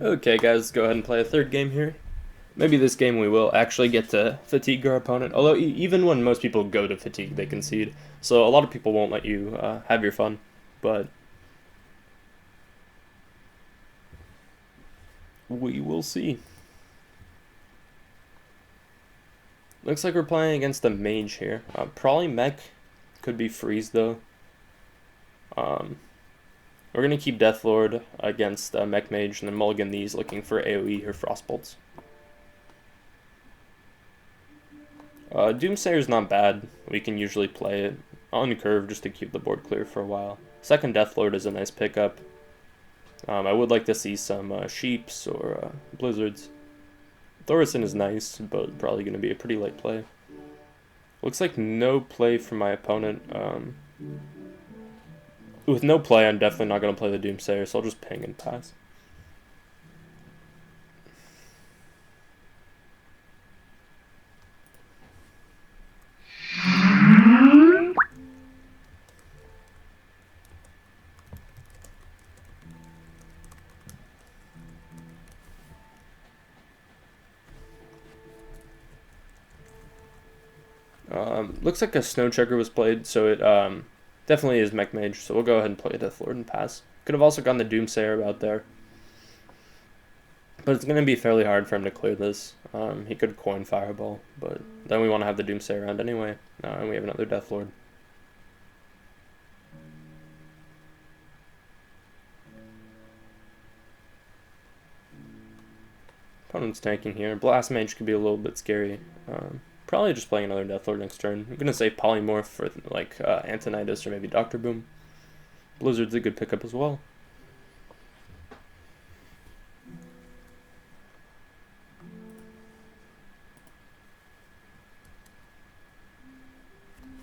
Okay guys, let's go ahead and play a third game here. Maybe this game we will actually get to fatigue our opponent, although even when most people go to fatigue, they concede. So a lot of people won't let you have your fun, but we will see. Looks like we're playing against a Mage here. Probably Mech, could be Freeze though. We're going to keep Deathlord against Mech Mage and then mulligan these looking for AoE or Frostbolts. Doomsayer's not bad. We can usually play it on curve just to keep the board clear for a while. Second Deathlord is a nice pickup. I would like to see some Sheeps or Blizzards. Thorison is nice, but probably going to be a pretty light play. Looks like no play from my opponent. With no play, I'm definitely not going to play the Doomsayer, so I'll just ping and pass. Looks like a Snow Checker was played, so it definitely is Mech Mage, so we'll go ahead and play Deathlord and pass. Could have also gone the Doomsayer out there. But it's going to be fairly hard for him to clear this. He could coin Fireball, but then we want to have the Doomsayer around anyway. And we have another Deathlord. Opponent's tanking here. Blast Mage could be a little bit scary. Probably just playing another Deathlord next turn. I'm going to save Polymorph for like Antonidas or maybe Dr. Boom. Blizzard's a good pickup as well.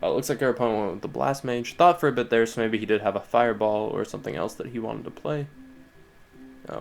Looks like our opponent went with the Blast Mage. Thought for a bit there, so maybe he did have a Fireball or something else that he wanted to play.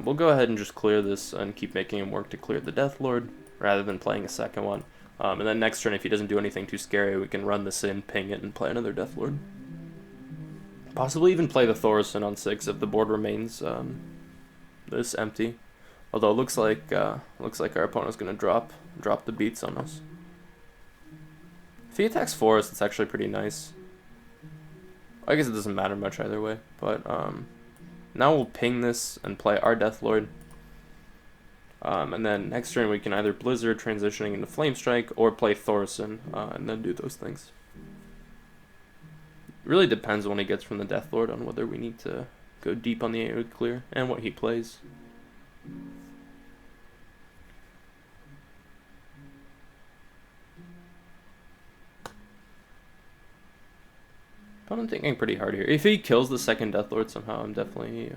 We'll go ahead and just clear this and keep making him work to clear the Deathlord, rather than playing a second one. And then next turn, if he doesn't do anything too scary, we can run this in, ping it, and play another Deathlord. Possibly even play the Thorison on 6 if the board remains this empty. Although it looks like our opponent's going to drop the beats on us. If he attacks Forest, it's actually pretty nice. I guess it doesn't matter much either way. But now we'll ping this and play our Deathlord. And then next turn we can either Blizzard transitioning into Flame Strike or play Thorison and then do those things. It really depends on what he gets from the Deathlord on whether we need to go deep on the AoE clear and what he plays. I'm thinking pretty hard here. If he kills the second Deathlord somehow, I'm definitely...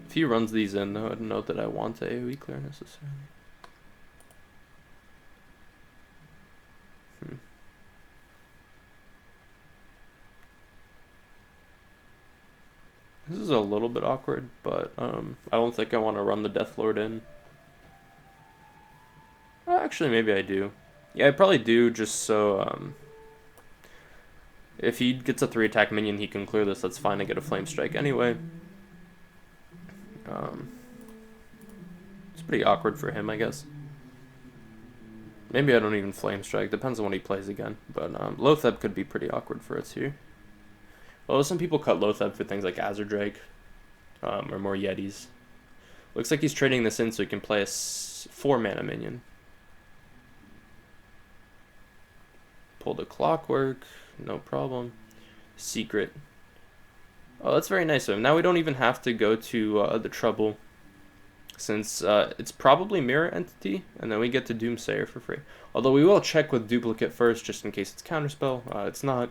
if he runs these in, though, I don't know that I want AoE clear necessarily. This is a little bit awkward, but I don't think I want to run the Deathlord in. Actually, maybe I do. Yeah, I probably do, just so... if he gets a 3-attack minion, he can clear this. That's fine. I get a Flame Strike anyway. It's pretty awkward for him, I guess. Maybe I don't even Flame Strike. Depends on what he plays again. But Lotheb could be pretty awkward for us here. Although some people cut Lotheb for things like Azure Drake or more Yetis. Looks like he's trading this in so he can play a 4-mana minion. Pull the Clockwork. No problem. Secret. Oh, that's very nice of him. Now we don't even have to go to the trouble, since it's probably Mirror Entity, and then we get to Doomsayer for free. Although we will check with Duplicate first, just in case it's Counterspell. It's not.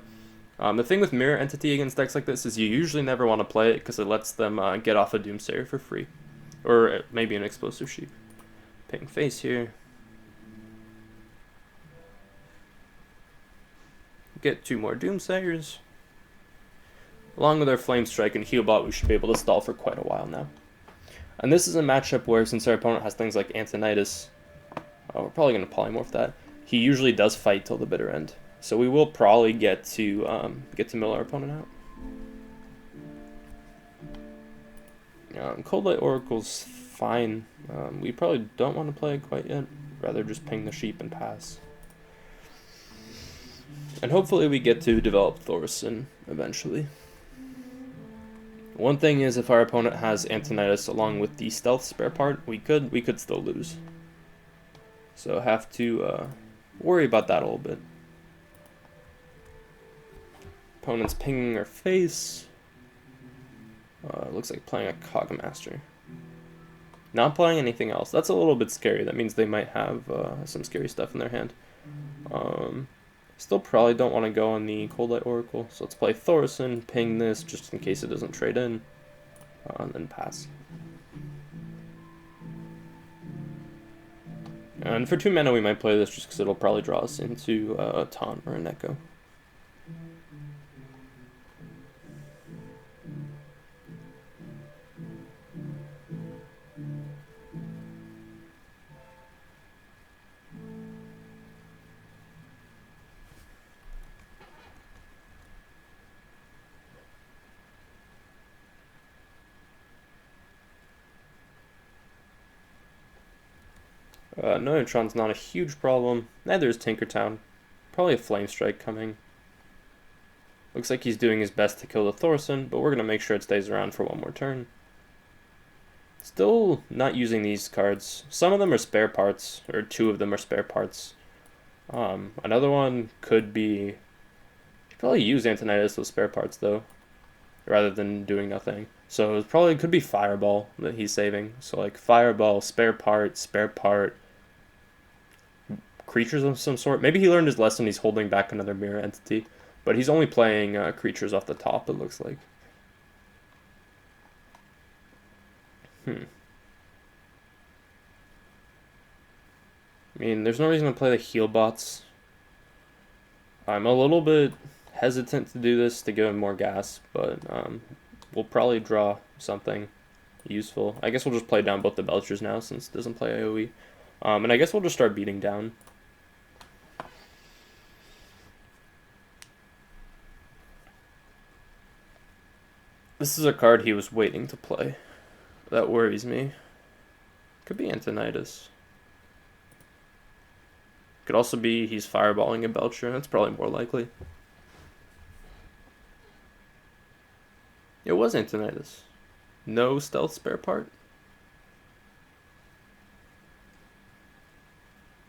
The thing with Mirror Entity against decks like this is you usually never want to play it, because it lets them get off a Doomsayer for free. Or maybe an Explosive Sheep. Ping face here. Get 2 more Doomsayers. Along with our Flame Strike and Healbot, we should be able to stall for quite a while now. And this is a matchup where, since our opponent has things like Antonidas, we're probably going to polymorph that. He usually does fight till the bitter end, so we will probably get to mill our opponent out. Cold Light Oracle's fine. We probably don't want to play it quite yet. Rather just ping the sheep and pass. And hopefully we get to develop Thorson eventually. One thing is, if our opponent has Antonidas along with the stealth spare part, we could still lose. So have to worry about that a little bit. Opponent's pinging our face. Looks like playing a Cogmaster. Not playing anything else. That's a little bit scary. That means they might have some scary stuff in their hand. Still probably don't want to go on the Cold Light Oracle. So let's play Thorson, ping this just in case it doesn't trade in, and then pass. And for 2 mana we might play this just because it'll probably draw us into a Taunt or an Echo. Neutron's not a huge problem. Neither is Tinkertown. Probably a Flame Strike coming. Looks like he's doing his best to kill the Thorson, but we're going to make sure it stays around for one more turn. Still not using these cards. Some of them are spare parts, or 2 of them are spare parts. Another one could be... You should probably use Antonidas with spare parts, though, rather than doing nothing. So it probably could be Fireball that he's saving. So like Fireball, spare part, creatures of some sort. Maybe he learned his lesson, he's holding back another mirror entity. But he's only playing creatures off the top, it looks like. I mean, there's no reason to play the heal bots. I'm a little bit hesitant to do this to give him more gas, but we'll probably draw something useful. I guess we'll just play down both the Belchers now since it doesn't play AoE. And I guess we'll just start beating down. This is a card he was waiting to play. That worries me. Could be Antonidas. Could also be he's fireballing a Belcher. That's probably more likely. It was Antonidas. No stealth spare part.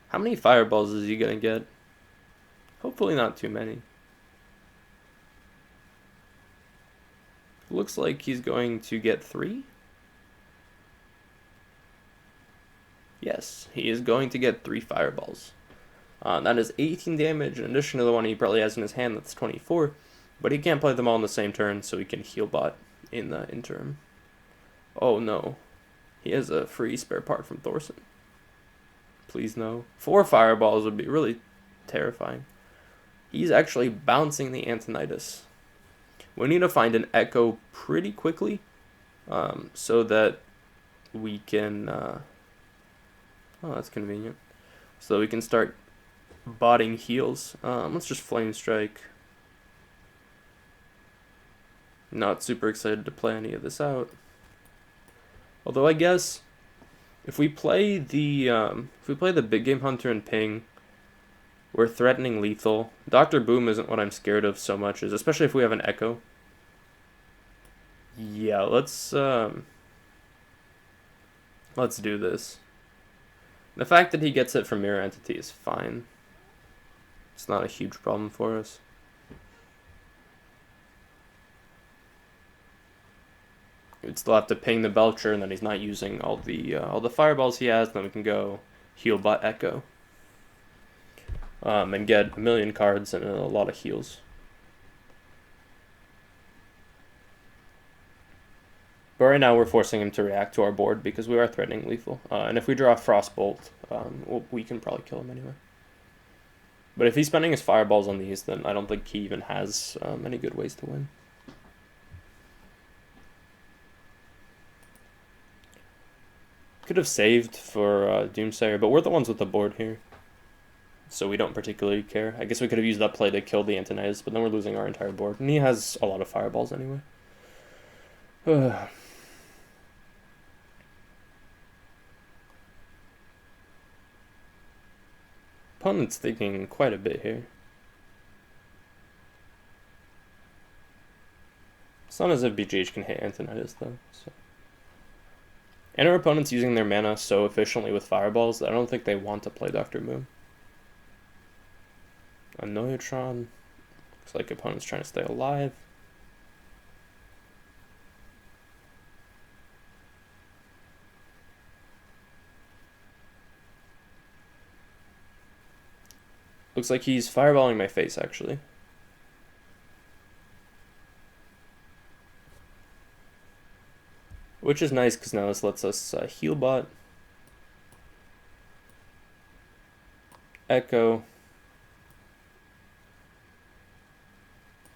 How many fireballs is he gonna get? Hopefully not too many. Looks like he's going to get 3. Yes, he is going to get 3 fireballs. That is 18 damage in addition to the one he probably has in his hand that's 24. But he can't play them all in the same turn, so he can heal bot in the interim. Oh no. He has a free spare part from Thorson. Please no. 4 fireballs would be really terrifying. He's actually bouncing the Antonidas. We need to find an Echo pretty quickly, so that we can... oh, that's convenient. So we can start botting heals. Let's just Flame Strike. Not super excited to play any of this out. Although I guess if we play the Big Game Hunter and Ping, we're threatening lethal. Dr. Boom isn't what I'm scared of so much, especially if we have an Echo. Yeah, let's do this. The fact that he gets it from Mirror Entity is fine. It's not a huge problem for us. We'd still have to ping the Belcher, and then he's not using all the fireballs he has. Then we can go heal bot Echo, and get a million cards and a lot of heals. But right now we're forcing him to react to our board because we are threatening lethal. And if we draw Frostbolt, we can probably kill him anyway. But if he's spending his fireballs on these, then I don't think he even has any good ways to win. Could have saved for Doomsayer, but we're the ones with the board here, so we don't particularly care. I guess we could have used that play to kill the Antonidas, but then we're losing our entire board, and he has a lot of fireballs anyway. opponent's thinking quite a bit here. It's not as if BGH can hit Antonidas, though. So. And our opponent's using their mana so efficiently with fireballs that I don't think they want to play Dr. Moon. A Noyotron. Looks like opponent's trying to stay alive. Looks like he's fireballing my face, actually. Which is nice, because now this lets us heal bot. Echo.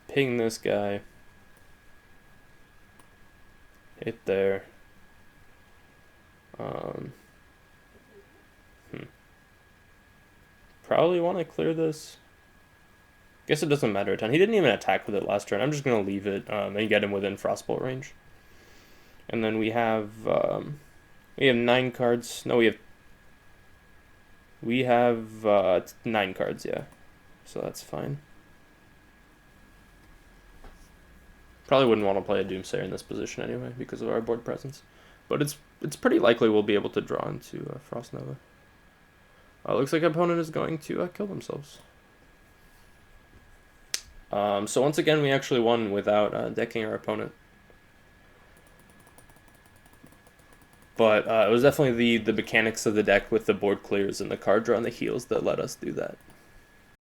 Ping this guy. Hit there. Probably want to clear this. Guess it doesn't matter a ton. He didn't even attack with it last turn. I'm just going to leave it and get him within Frostbolt range. And then we have 9 cards. No, we have 9 cards, yeah. So that's fine. Probably wouldn't want to play a Doomsayer in this position anyway because of our board presence. But it's pretty likely we'll be able to draw into Frost Nova. Looks like opponent is going to kill themselves. So once again, we actually won without decking our opponent. But it was definitely the mechanics of the deck with the board clears and the card draw and the heals that let us do that.